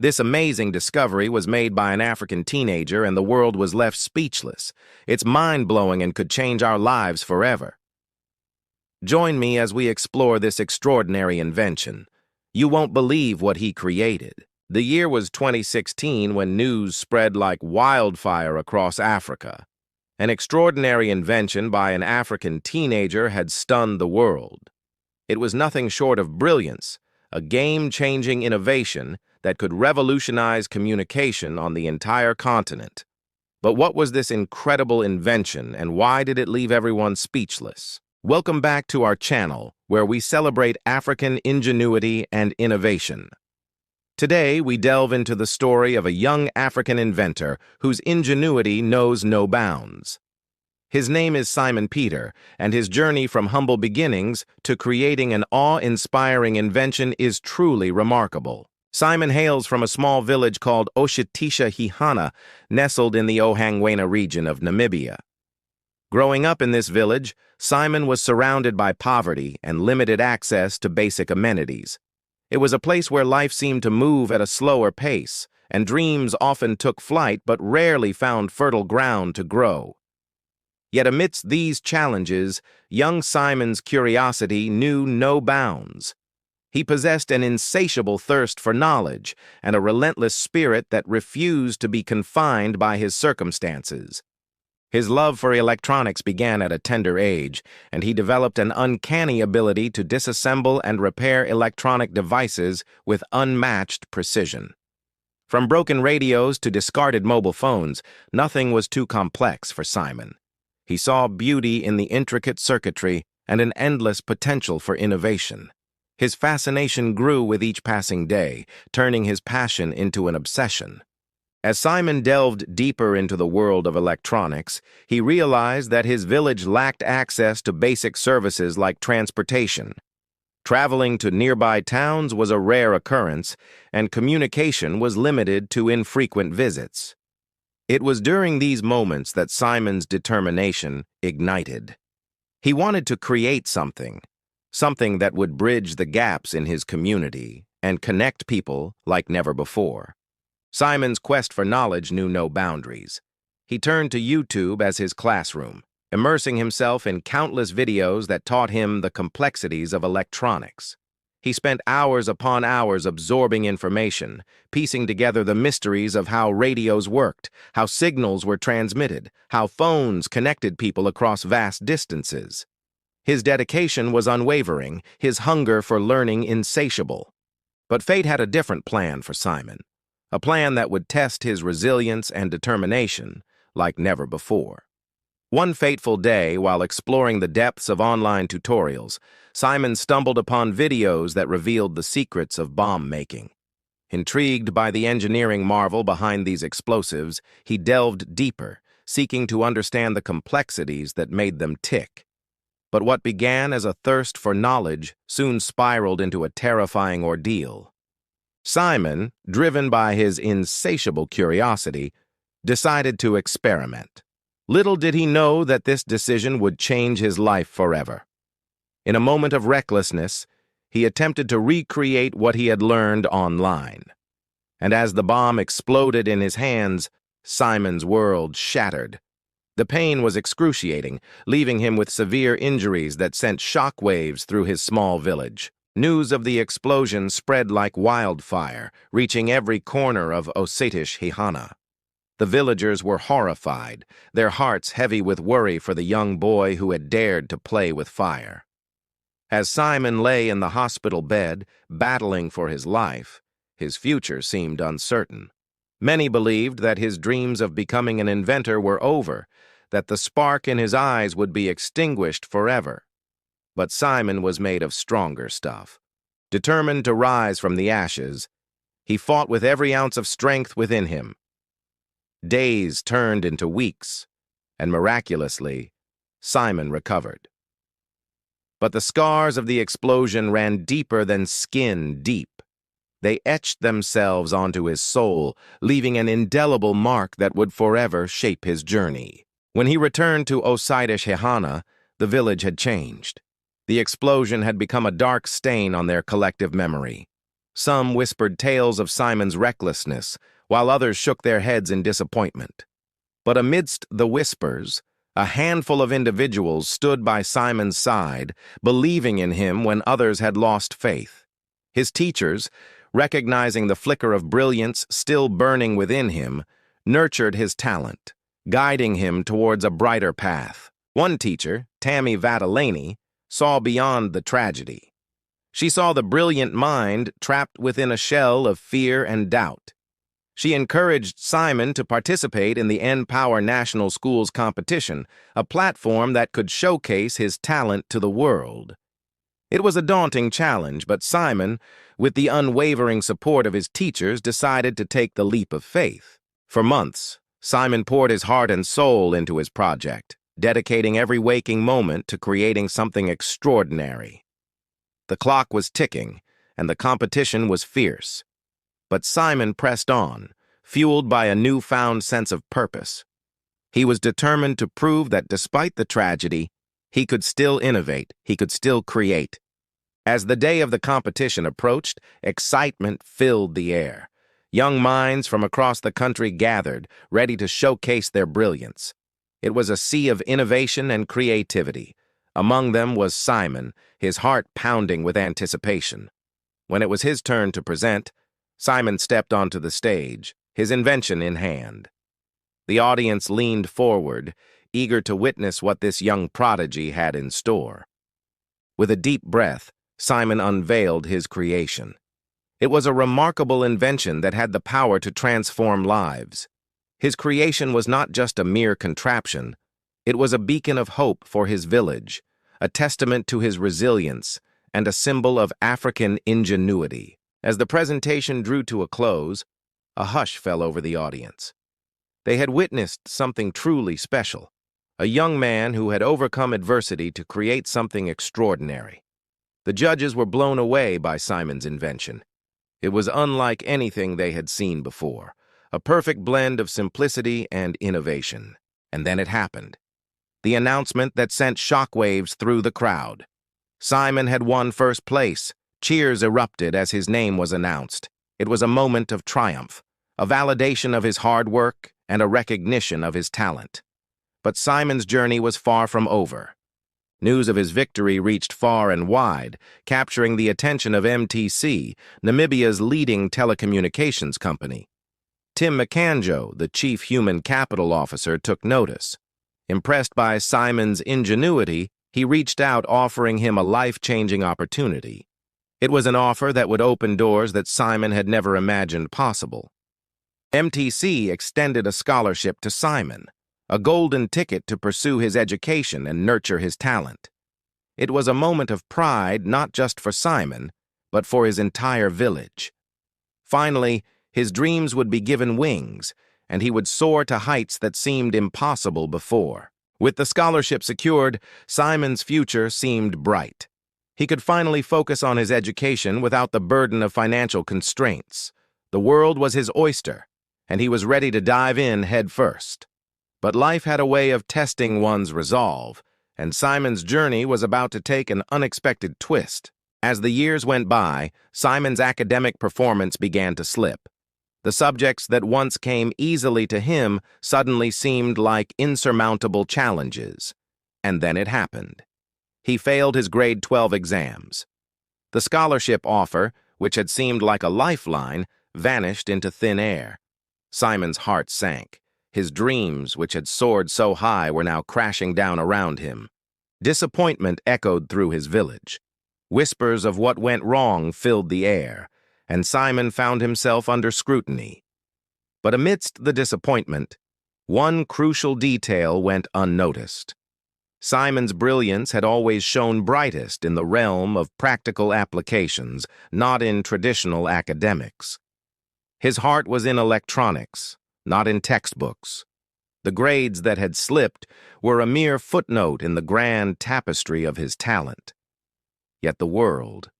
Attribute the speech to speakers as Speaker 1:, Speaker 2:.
Speaker 1: This amazing discovery was made by an African teenager, and the world was left speechless. It's mind-blowing and could change our lives forever. Join me as we explore this extraordinary invention. You won't believe what he created. The year was 2016 when news spread like wildfire across Africa. An extraordinary invention by an African teenager had stunned the world. It was nothing short of brilliance, a game-changing innovation that could revolutionize communication on the entire continent. But what was this incredible invention, and why did it leave everyone speechless? Welcome back to our channel, where we celebrate African ingenuity and innovation. Today, we delve into the story of a young African inventor whose ingenuity knows no bounds. His name is Simon Peter, and his journey from humble beginnings to creating an awe-inspiring invention is truly remarkable. Simon hails from a small village called Oshitisha-Hihana, nestled in the Ohangwena region of Namibia. Growing up in this village, Simon was surrounded by poverty and limited access to basic amenities. It was a place where life seemed to move at a slower pace, and dreams often took flight but rarely found fertile ground to grow. Yet amidst these challenges, young Simon's curiosity knew no bounds. He possessed an insatiable thirst for knowledge and a relentless spirit that refused to be confined by his circumstances. His love for electronics began at a tender age, and he developed an uncanny ability to disassemble and repair electronic devices with unmatched precision. From broken radios to discarded mobile phones, nothing was too complex for Simon. He saw beauty in the intricate circuitry and an endless potential for innovation. His fascination grew with each passing day, turning his passion into an obsession. As Simon delved deeper into the world of electronics, he realized that his village lacked access to basic services like transportation. Traveling to nearby towns was a rare occurrence, and communication was limited to infrequent visits. It was during these moments that Simon's determination ignited. He wanted to create something that would bridge the gaps in his community and connect people like never before. Simon's quest for knowledge knew no boundaries. He turned to YouTube as his classroom, immersing himself in countless videos that taught him the complexities of electronics. He spent hours upon hours absorbing information, piecing together the mysteries of how radios worked, how signals were transmitted, how phones connected people across vast distances. His dedication was unwavering, his hunger for learning insatiable. But fate had a different plan for Simon, a plan that would test his resilience and determination like never before. One fateful day, while exploring the depths of online tutorials, Simon stumbled upon videos that revealed the secrets of bomb making. Intrigued by the engineering marvel behind these explosives, he delved deeper, seeking to understand the complexities that made them tick. But what began as a thirst for knowledge soon spiraled into a terrifying ordeal. Simon, driven by his insatiable curiosity, decided to experiment. Little did he know that this decision would change his life forever. In a moment of recklessness, he attempted to recreate what he had learned online. And as the bomb exploded in his hands, Simon's world shattered. The pain was excruciating, leaving him with severe injuries that sent shockwaves through his small village. News of the explosion spread like wildfire, reaching every corner of Oshitisha-Hihana. The villagers were horrified, their hearts heavy with worry for the young boy who had dared to play with fire. As Simon lay in the hospital bed, battling for his life, his future seemed uncertain. Many believed that his dreams of becoming an inventor were over, that the spark in his eyes would be extinguished forever. But Simon was made of stronger stuff. Determined to rise from the ashes, he fought with every ounce of strength within him. Days turned into weeks, and miraculously, Simon recovered. But the scars of the explosion ran deeper than skin deep. They etched themselves onto his soul, leaving an indelible mark that would forever shape his journey. When he returned to Oshitisha-Hihana, the village had changed. The explosion had become a dark stain on their collective memory. Some whispered tales of Simon's recklessness, while others shook their heads in disappointment. But amidst the whispers, a handful of individuals stood by Simon's side, believing in him when others had lost faith. His teachers, recognizing the flicker of brilliance still burning within him, nurtured his talent, guiding him towards a brighter path. One teacher, Tammy Vadalani, saw beyond the tragedy. She saw the brilliant mind trapped within a shell of fear and doubt. She encouraged Simon to participate in the N-Power National Schools competition, a platform that could showcase his talent to the world. It was a daunting challenge, but Simon, with the unwavering support of his teachers, decided to take the leap of faith. For months, Simon poured his heart and soul into his project, dedicating every waking moment to creating something extraordinary. The clock was ticking, and the competition was fierce. But Simon pressed on, fueled by a newfound sense of purpose. He was determined to prove that despite the tragedy, he could still innovate, he could still create. As the day of the competition approached, excitement filled the air. Young minds from across the country gathered, ready to showcase their brilliance. It was a sea of innovation and creativity. Among them was Simon, his heart pounding with anticipation. When it was his turn to present, Simon stepped onto the stage, his invention in hand. The audience leaned forward, eager to witness what this young prodigy had in store. With a deep breath, Simon unveiled his creation. It was a remarkable invention that had the power to transform lives. His creation was not just a mere contraption. It was a beacon of hope for his village, a testament to his resilience, and a symbol of African ingenuity. As the presentation drew to a close, a hush fell over the audience. They had witnessed something truly special, a young man who had overcome adversity to create something extraordinary. The judges were blown away by Simon's invention. It was unlike anything they had seen before, a perfect blend of simplicity and innovation. And then it happened. The announcement that sent shockwaves through the crowd. Simon had won first place. Cheers erupted as his name was announced. It was a moment of triumph, a validation of his hard work and a recognition of his talent. But Simon's journey was far from over. News of his victory reached far and wide, capturing the attention of MTC, Namibia's leading telecommunications company. Tim McCanjo, the chief human capital officer, took notice. Impressed by Simon's ingenuity, he reached out, offering him a life-changing opportunity. It was an offer that would open doors that Simon had never imagined possible. MTC extended a scholarship to Simon, a golden ticket to pursue his education and nurture his talent. It was a moment of pride not just for Simon, but for his entire village. Finally, his dreams would be given wings, and he would soar to heights that seemed impossible before. With the scholarship secured, Simon's future seemed bright. He could finally focus on his education without the burden of financial constraints. The world was his oyster, and he was ready to dive in head first. But life had a way of testing one's resolve, and Simon's journey was about to take an unexpected twist. As the years went by, Simon's academic performance began to slip. The subjects that once came easily to him suddenly seemed like insurmountable challenges. And then it happened. He failed his grade 12 exams. The scholarship offer, which had seemed like a lifeline, vanished into thin air. Simon's heart sank. His dreams, which had soared so high, were now crashing down around him. Disappointment echoed through his village. Whispers of what went wrong filled the air, and Simon found himself under scrutiny. But amidst the disappointment, one crucial detail went unnoticed. Simon's brilliance had always shone brightest in the realm of practical applications, not in traditional academics. His heart was in electronics, not in textbooks. The grades that had slipped were a mere footnote in the grand tapestry of his talent. Yet the world,